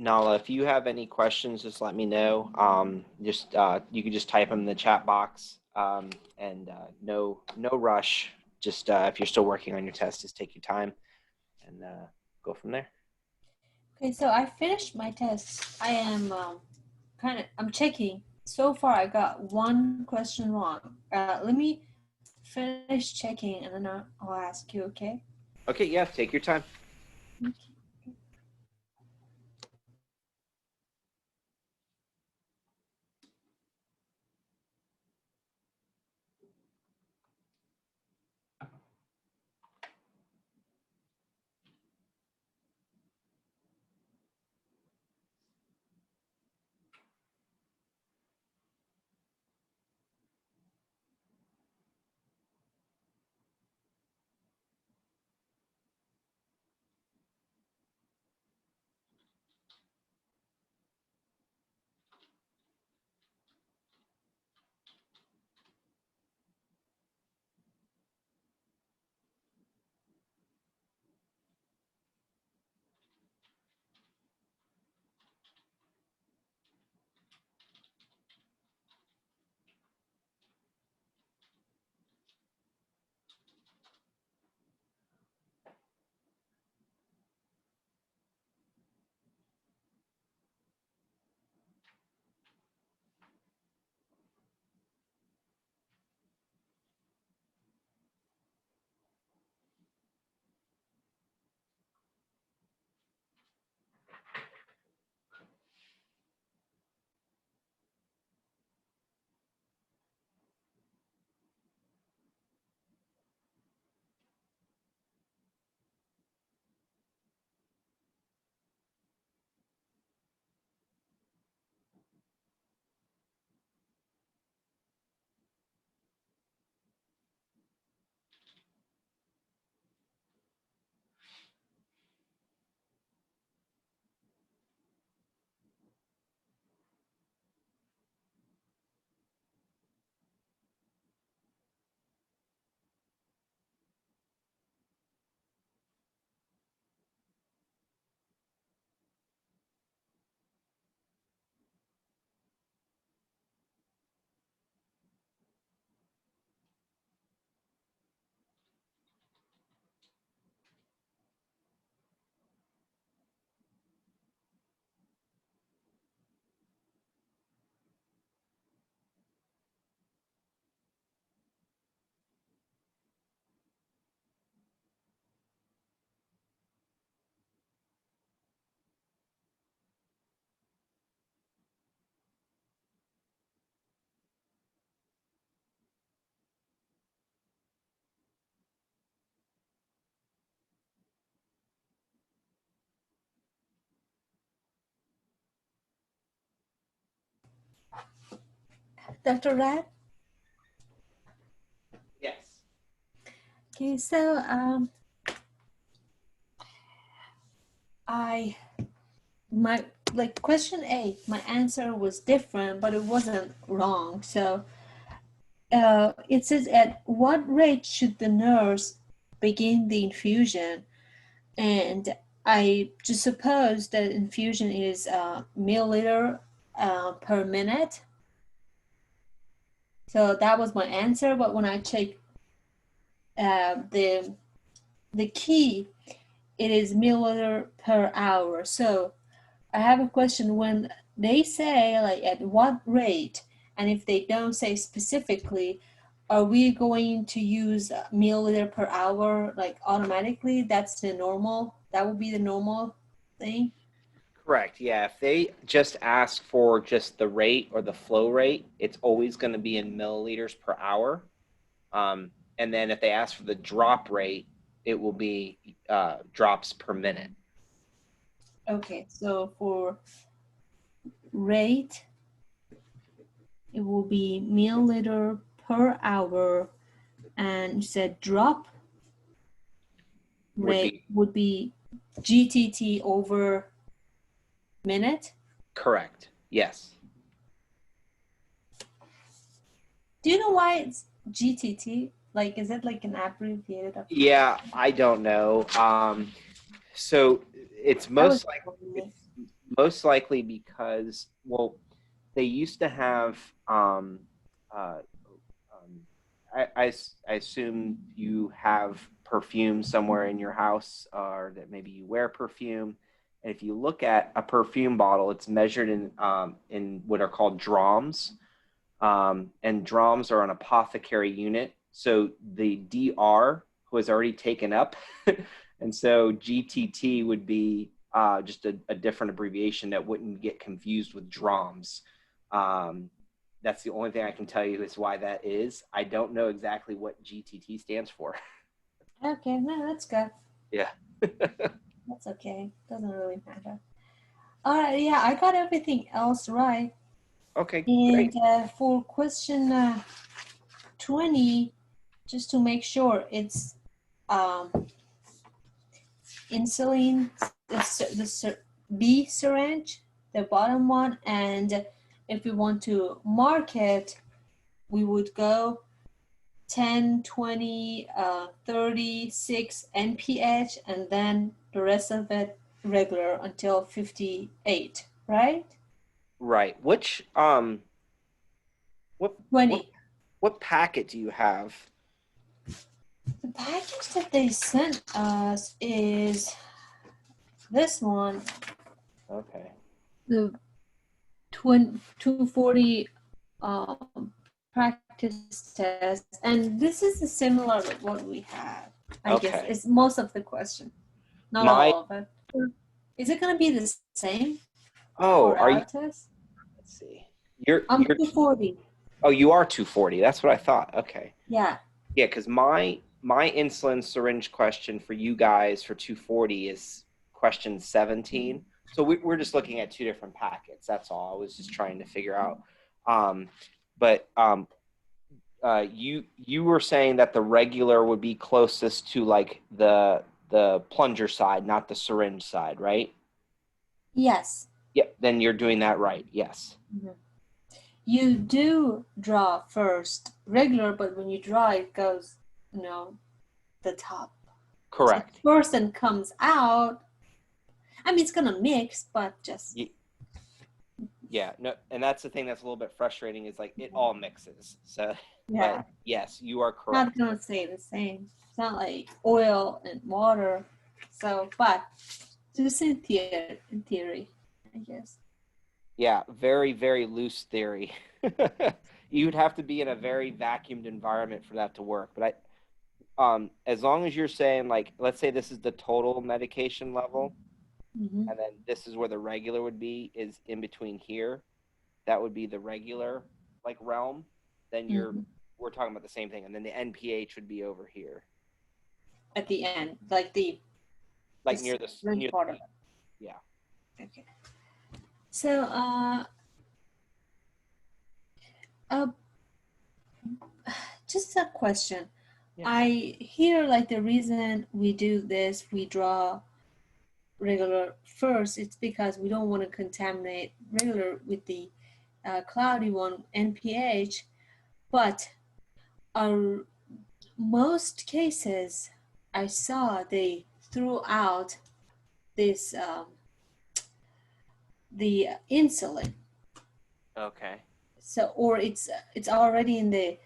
Nala, if you have any questions, just let me know. You can just type them in the chat box. No rush. Just if you're still working on your test, just take your time and go from there. Okay, so I finished my test. I am I'm checking. So far, I got one question wrong. Let me finish checking and then I'll ask you, okay? Okay, yeah, take your time. Okay. Dr. Rad? Yes. Okay, so my question A, my answer was different, but it wasn't wrong. So it says, at what rate should the nurse begin the infusion? And I just suppose that infusion is milliliter per minute. So that was my answer. But when I check the key, it is milliliter per hour. So I have a question. When they say like at what rate, and if they don't say specifically, are we going to use milliliter per hour like automatically? That's the normal. That would be the normal thing. Correct. Yeah. If they just ask for just the rate or the flow rate, it's always going to be in milliliters per hour. And then if they ask for the drop rate, it will be drops per minute. Okay, so for rate, it will be milliliter per hour, and you said drop rate would be GTT over minute. Correct. Yes. Do you know why it's GTT? Like, is it like an abbreviated? Yeah, I don't know. So it's most likely because, well, they used to have, uh, I assume you have perfume somewhere in your house, or that maybe you wear perfume. And if you look at a perfume bottle, it's measured in what are called drams. And drams are an apothecary unit. So the DR was already taken up. And so GTT would be just a different abbreviation that wouldn't get confused with drams. That's the only thing I can tell you is why that is. I don't know exactly what GTT stands for. Okay, no, that's good. Yeah. That's okay. Doesn't really matter. All right, yeah, I got everything else right. Okay, And great. for question 20, just to make sure, it's um, insulin, the B syringe, the bottom one, and if we want to mark it, we would go 10, 20, 36 NPH, and then the rest of it regular until 58, right? Right. What what 20. what packet do you have? The package that they sent us is this one, Okay. the 240 practice test, and this is similar to what we have. I guess Okay. it's most of the question, not My all of it. Is it going to be the same oh, for are you our test? let's see. You're I'm you're 240. oh, you are 240. That's what I thought. Okay. Yeah. Yeah, because my insulin syringe question for you guys for 240 is question 17. So we're just looking at two different packets. That's all. I was just trying to figure out. Um, but you were saying that the regular would be closest to like the plunger side, not the syringe side, right? Yes. Yep. Then you're doing that right. Yes. Mhm. You do draw first regular, but when you draw, it goes, the top. So Correct. first and comes out. I mean, it's gonna mix, but just Yeah, no, and that's the thing that's a little bit frustrating is like it all mixes. So, but yeah, yes, you are not correct. gonna stay the same. It's not like oil and water. So, but just in theory, I guess. Yeah, very, very loose theory. You'd have to be in a very vacuumed environment for that to work. But as long as you're saying like, let's say this is the total medication level, Mm-hmm. and then this is where the regular would be, is in between here. That would be the regular like realm. Then Mm-hmm. we're talking about the same thing, and then the NPH would be over here, At the end, like the like this near part the of peak. Yeah. it. Okay. So, uh, just a question. Yeah. I hear like the reason we do this, we draw regular first, it's because we don't want to contaminate regular with the cloudy one, NPH. But our most cases I saw they threw out this the insulin. Okay. So or it's already in the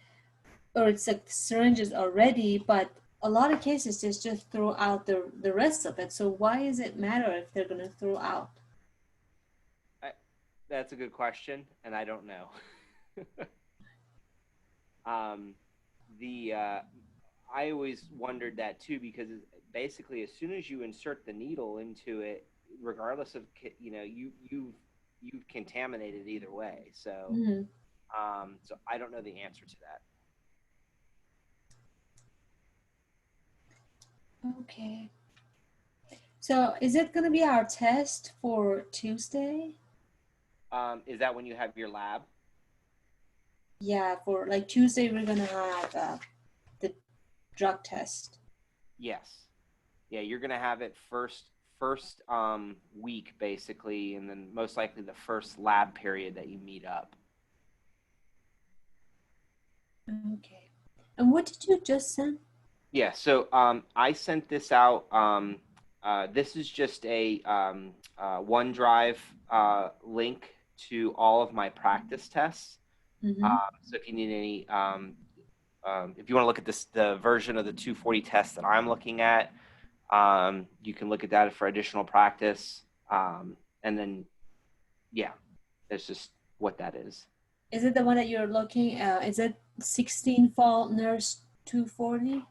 or it's like the syringes already, but a lot of cases they just throw out the rest of it. So why does it matter if they're gonna throw out? That's a good question, and I don't know. um, the I always wondered that too because basically, as soon as you insert the needle into it, regardless of you've contaminated either way. So Mhm. so I don't know the answer to that. Okay. So is it gonna be our test for Tuesday? Is that when you have your lab? Yeah, for like Tuesday we're gonna have the drug test. Yes. Yeah, you're gonna have it first week basically, and then most likely the first lab period that you meet up. Okay. And what did you just send? Yeah, so I sent this out. This is just a OneDrive link to all of my practice tests. Mm-hmm. So if you need any, if you want to look at the version of the 240 test that I'm looking at, you can look at that for additional practice. And then, yeah, that's just what that is. Is it the one that you're looking at? Is it 16-fall nurse 240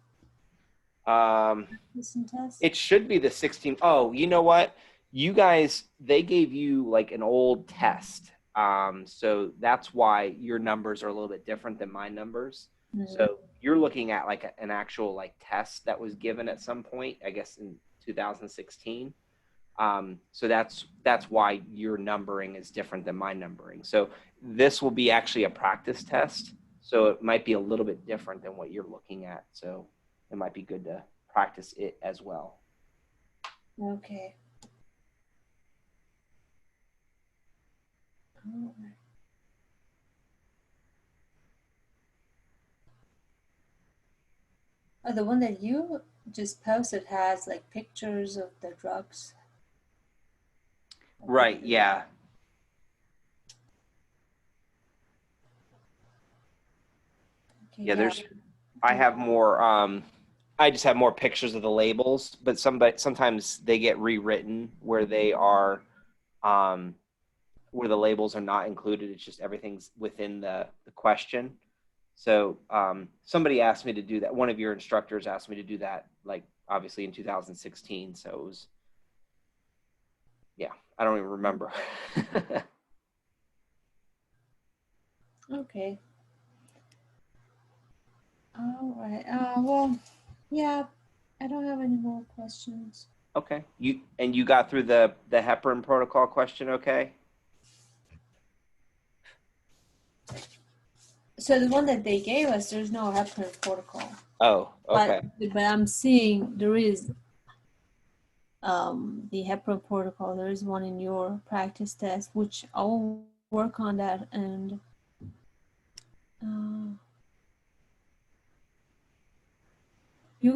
Um, listen test? it should be the 16. Oh, you know what? You guys, they gave you like an old test. So that's why your numbers are a little bit different than my numbers. Mm. So you're looking at like an actual like test that was given at some point, I guess in 2016. So that's why your numbering is different than my numbering. So this will be actually a practice test. So it might be a little bit different than what you're looking at. So it might be good to practice it as well. Okay. All right. Oh, the one that you just posted has like pictures of the drugs. Right. Yeah. Okay, Yeah. yeah. I have more, I just have more pictures of the labels, but sometimes they get rewritten where they are, um, where the labels are not included. It's just everything's within the question. So somebody asked me to do that. One of your instructors asked me to do that, like obviously in 2016. So it was, yeah, I don't even remember. Okay. All right. Well, yeah, I don't have any more questions. Okay. You got through the heparin protocol question, okay? So the one that they gave us, there's no heparin protocol. Oh, okay. But I'm seeing there is the heparin protocol. There is one in your practice test, which I'll work on that and uh, you're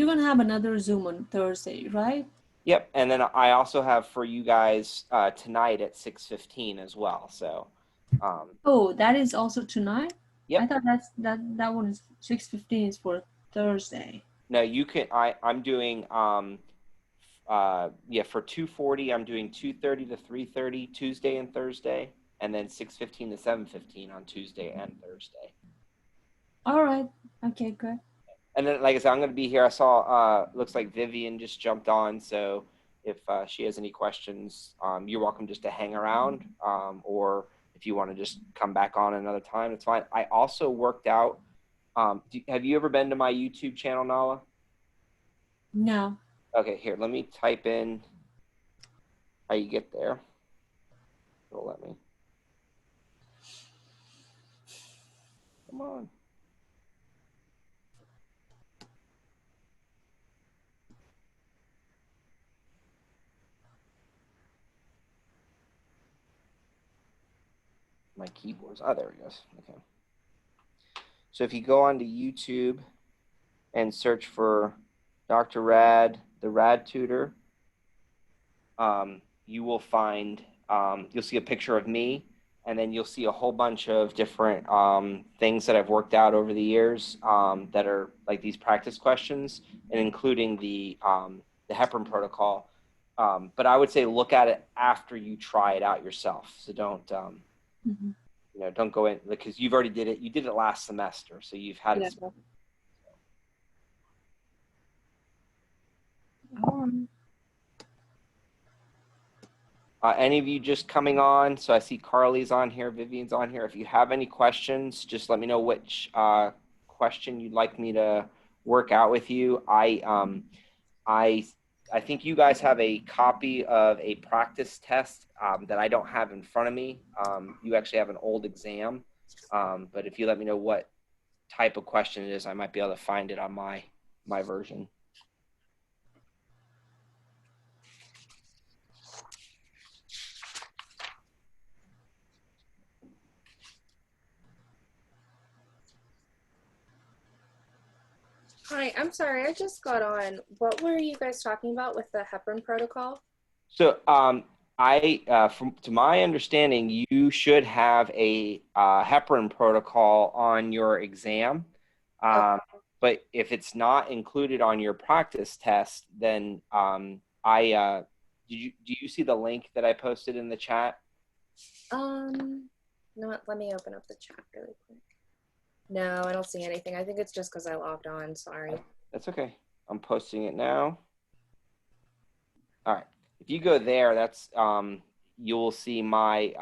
gonna have another Zoom on Thursday, right? Yep. And then I also have for you guys tonight at 6:15 as well. So, Oh, that is also tonight. I yep. thought that one is 6:15 is for Thursday. No, you can. I'm doing yeah, for 240 I'm doing 2:30 to 3:30 Tuesday and Thursday, and then 6:15 to 7:15 on Tuesday and Thursday. All right. Okay, good. And then, like I said, I'm going to be here. I saw, looks like Vivian just jumped on. So if she has any questions, you're welcome just to hang around. Or if you want to just come back on another time, it's fine. I also worked out. Have you ever been to my YouTube channel, Nala? No. Okay, here, let me type in how you get there. It'll let me. Come on. My keyboard's, oh, there it goes. Okay. So if you go onto YouTube and search for Dr. Rad, the Rad Tutor, you will find, you'll see a picture of me, and then you'll see a whole bunch of different things that I've worked out over the years that are like these practice questions, and including the heparin protocol. But I would say look at it after you try it out yourself. So don't, Mm-hmm. don't go in because you've already did it. You did it last semester, so you've had Yeah. it. All right. Any of you just coming on? So I see Carly's on here, Vivian's on here. If you have any questions, just let me know which question you'd like me to work out with you. I think you guys have a copy of a practice test that I don't have in front of me. You actually have an old exam, but if you let me know what type of question it is, I might be able to find it on my version. Hi, I'm sorry, I just got on. What were you guys talking about with the Heparin Protocol? So, from to my understanding, you should have a heparin protocol on your exam. Oh, But if it's not included on your practice test, then do you see the link that I posted in the chat? you know what? Let me open up the chat really quick. No, I don't see anything. I think it's just because I logged on. Sorry. That's okay. I'm posting it now. All right. If you go there, that's you'll see my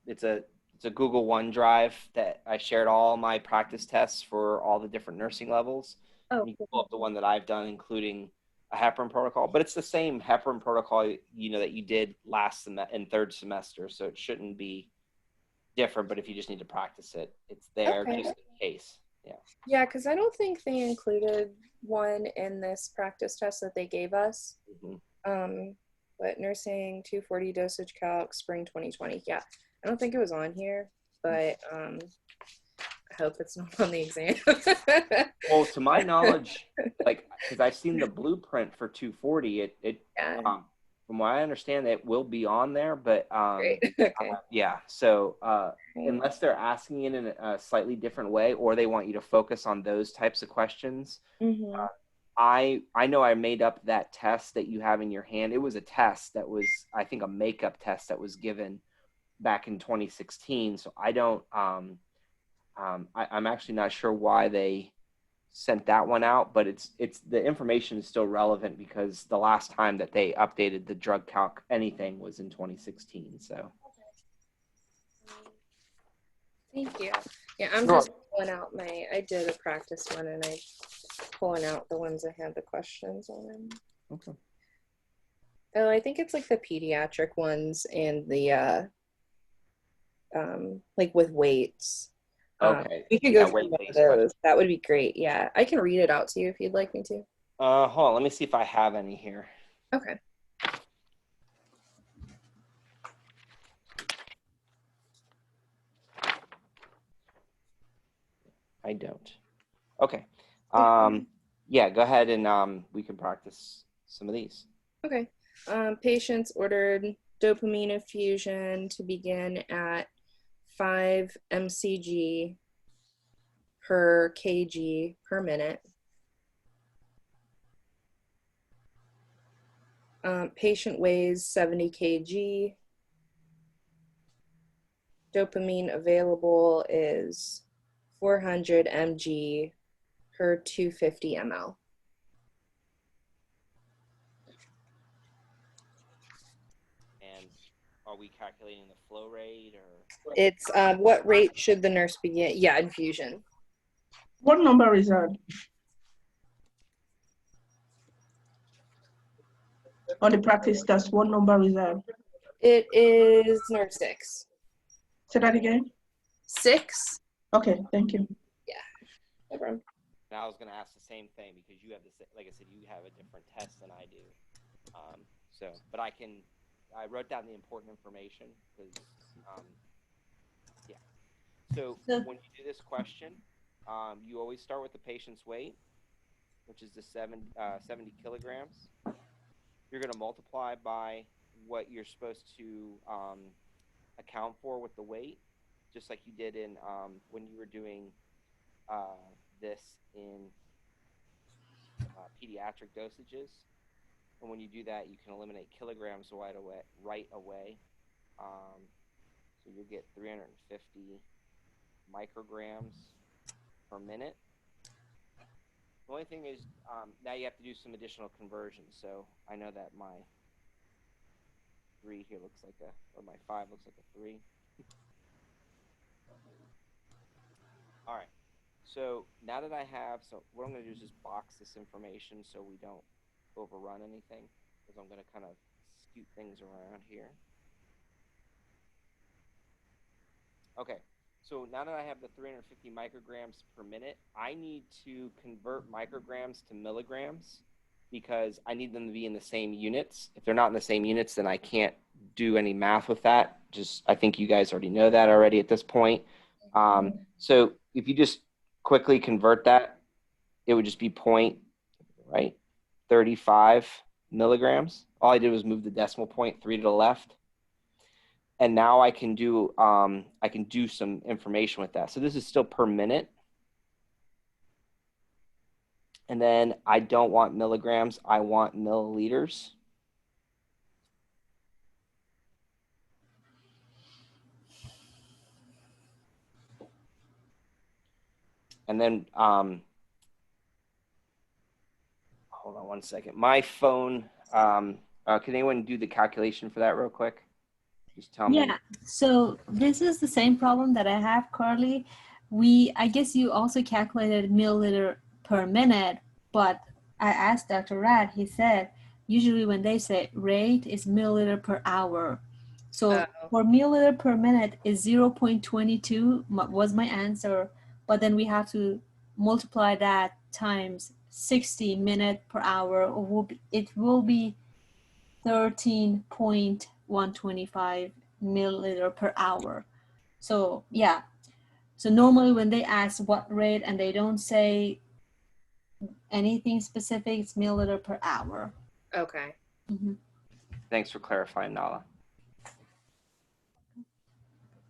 it's a Google OneDrive that I shared all my practice tests for all the different nursing levels. Oh, You can pull up the one that I've done, including a heparin protocol, but it's the same heparin protocol that you did in third semester, so it shouldn't be different. But if you just need to practice it, it's there okay. just in case. Yeah. Yeah, because I don't think they included one in this practice test that they gave us. Mm-hmm. But nursing 240 dosage calc spring 2020. Yeah, I don't think it was on here, but I hope it's not on the exam. Well, to my knowledge, like, because I've seen the blueprint for 240, Yeah, from what I understand, it will be on there, but great. Okay. yeah. So unless they're asking it in a slightly different way, or they want you to focus on those types of questions, Mm-hmm. I know I made up that test that you have in your hand. It was a test that was, I think, a makeup test that was given back in 2016. So I don't. I'm actually not sure why they sent that one out, but it's the information is still relevant because the last time that they updated the drug calc anything was in 2016. So Thank you. Yeah, I'm Sure. just pulling out I did a practice one and I pulling out the ones that had the questions on them. Okay. Oh, I think it's like the pediatric ones and the like with weights. Okay. We could go Yeah, through one of weight-based those. questions. That would be great. Yeah, I can read it out to you if you'd like me to. Hold on. Let me see if I have any here. Okay. I don't. Okay. Yeah, go ahead and we can practice some of these. Okay. Patients ordered dopamine infusion to begin at 5 mcg per kg per minute. Patient weighs 70 kg. Dopamine available is 400 mg per 250 ml. And are we calculating the flow rate or? It's what rate should the nurse begin? Yeah, infusion. What number is that? On the practice test, what number is that? It is NUR 6. Say that again. 6? Okay, thank you. Yeah, no problem. And I was going to ask the same thing because you have this, like I said, you have a different test than I do. But I wrote down the important information because, yeah. So when you do this question, you always start with the patient's weight, which is the 70 kilograms. You're going to multiply by what you're supposed to account for with the weight, just like you did in when you were doing this in pediatric dosages. And when you do that, you can eliminate kilograms right away. So you'll get 350 micrograms per minute. The only thing is now you have to do some additional conversions. So I know that my 3 here looks like or my 5 looks like a 3. All right. So now that so what I'm going to do is just box this information so we don't overrun anything, because I'm going to kind of scoot things around here. Okay. So now that I have the 350 micrograms per minute, I need to convert micrograms to milligrams because I need them to be in the same units. If they're not in the same units, then I can't do any math with that. I think you guys already know that already at this point. So if you just quickly convert that it would just be point, right? 35 milligrams. All I did was move the decimal point 3 to the left. And now I can do some information with that. So this is still per minute. And then I don't want milligrams, I want milliliters. And then, hold on one second. My phone, can anyone do the calculation for that real quick? Just tell me. Yeah, so this is the same problem that I have, Carly. I guess you also calculated milliliter per minute, but I asked Dr. Rad, he said, usually when they say rate is milliliter per hour. So for milliliter per minute is 0.22 was my answer, but then we have to multiply that times 60 minutes per hour, or it will be 13.125 milliliter per hour. So yeah, so normally when they ask what rate and they don't say anything specific, it's milliliter per hour. Okay. Mhm. Thanks for clarifying, Nala.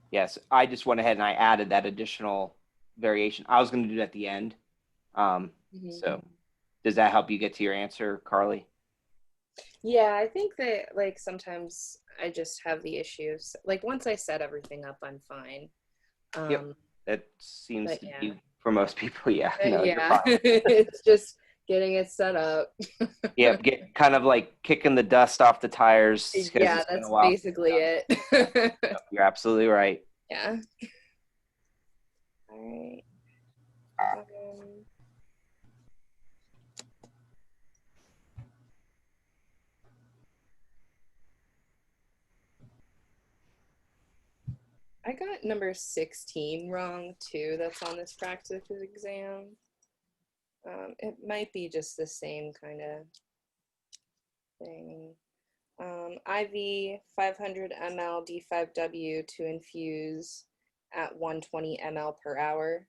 Yes, I just went ahead and I added that additional variation. I was going to do it at the end. So does that help you get to your answer, Carly? Yeah, I think that like sometimes I just have the issues. Like once I set everything up, I'm fine. Yep. That seems to yeah. be for most people. Yeah. No, you're Yeah. fine. It's just getting it set up. Yep. Get kind of like kicking the dust off the tires. 'Cause Yeah, it's been that's a while. basically it. Yep, you're absolutely right. Yeah. All right. I got number 16 wrong too. That's on this practice exam. It might be just the same kind of thing. IV 500 ml D5w to infuse at 120 ml per hour.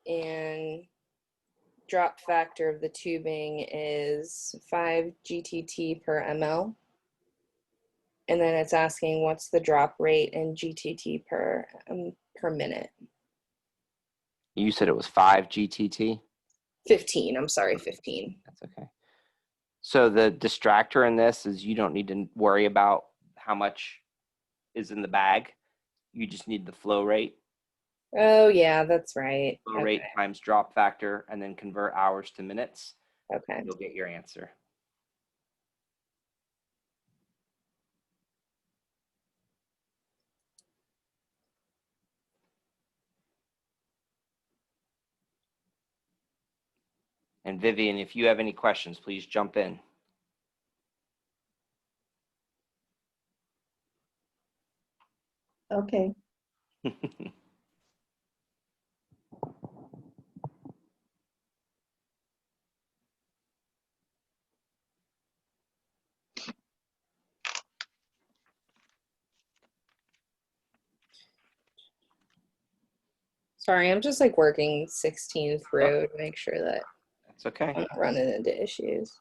And drop factor of the tubing is 5 GTT per ml. And then it's asking what's the drop rate in GTT per minute. You said it was 5 GTT? 15, I'm sorry, 15. That's okay. So the distractor in this is you don't need to worry about how much is in the bag. You just need the flow rate. Oh, yeah, that's right. Flow rate times drop factor, and then convert hours to minutes. Okay. You'll get your answer. And Vivian, if you have any questions, please jump in. Okay. Sorry, I'm just like working 16 through to make sure that That's okay. I'm not running into issues.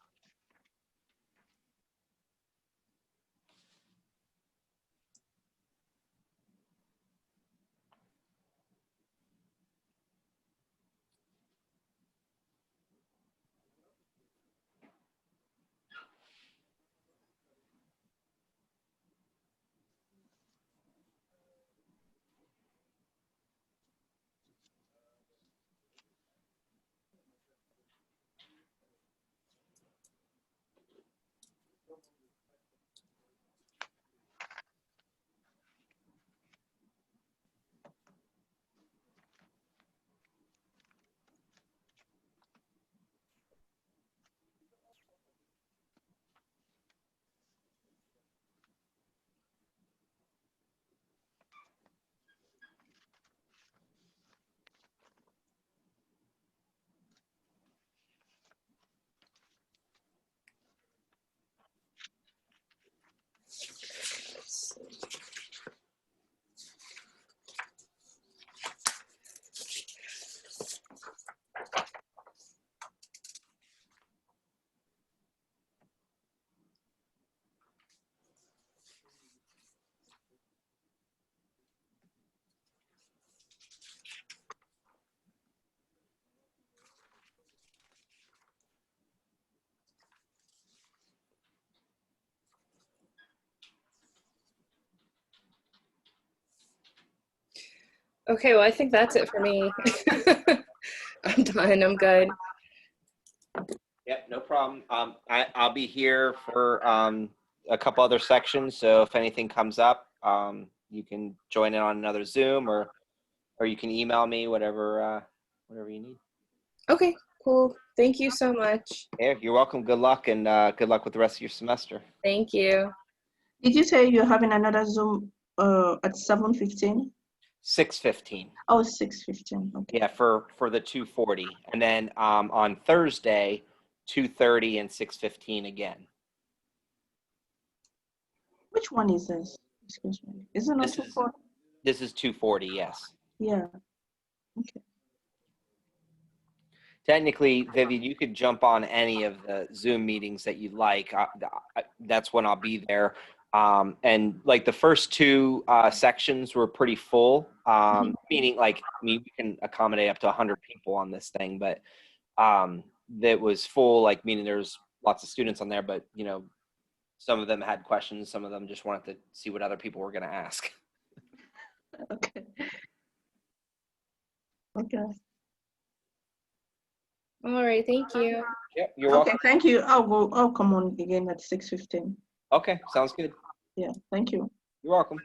Okay, well, I think that's it for me. I'm done. I'm good. Yep, no problem. I'll be here for a couple other sections. So if anything comes up, you can join in on another Zoom, or you can email me, whatever you need. Okay, cool. Thank you so much. Yeah, you're welcome. Good luck, and good luck with the rest of your semester. Thank you. Did you say you're having another Zoom at 7:15? 6:15. Oh, 6:15. Okay. Yeah, for the 240, and then on Thursday, 2:30 and 6:15 again. Which one is this? Excuse me. Is it not This is 240? this is 240. Yes. Yeah. Okay. Technically, Vivian, you could jump on any of the Zoom meetings that you like. That's when I'll be there. And like the first two sections were pretty full, meaning like we can accommodate up to 100 people on this thing, but that was full, like meaning there's lots of students on there, but you know, some of them had questions, some of them just wanted to see what other people were going to ask. Okay. Okay. All right, thank you. Yep, you're Okay, welcome. thank you. I'll come on again at 6:15. Okay, sounds good. Yeah, thank you. You're welcome.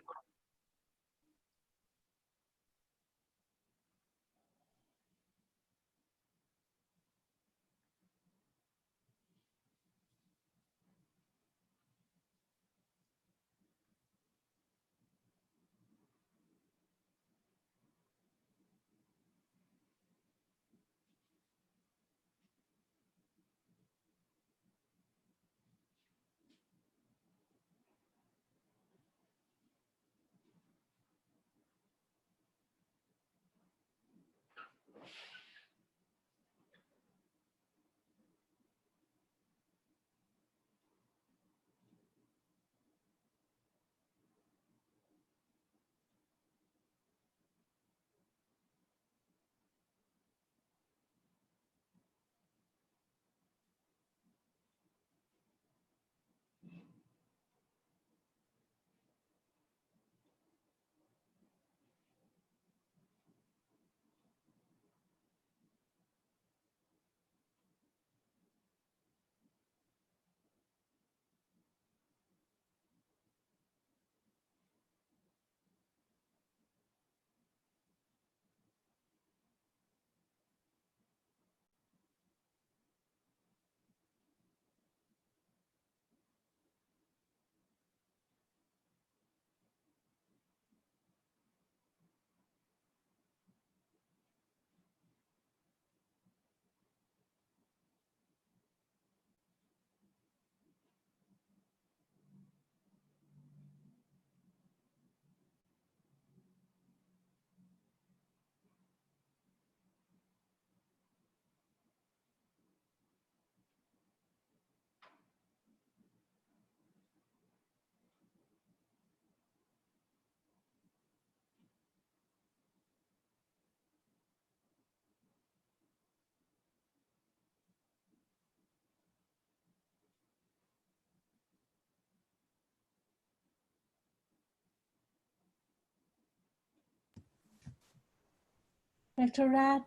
Dr. Rat,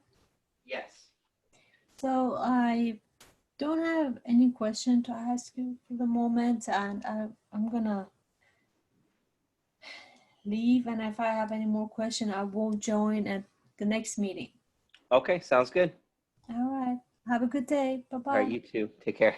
Yes. so I don't have any question to ask you for the moment, and I'm gonna leave, and if I have any more question, I will join at the next meeting. Okay, sounds good. All right. Have a good day. All right, Bye-bye. you too. Take care.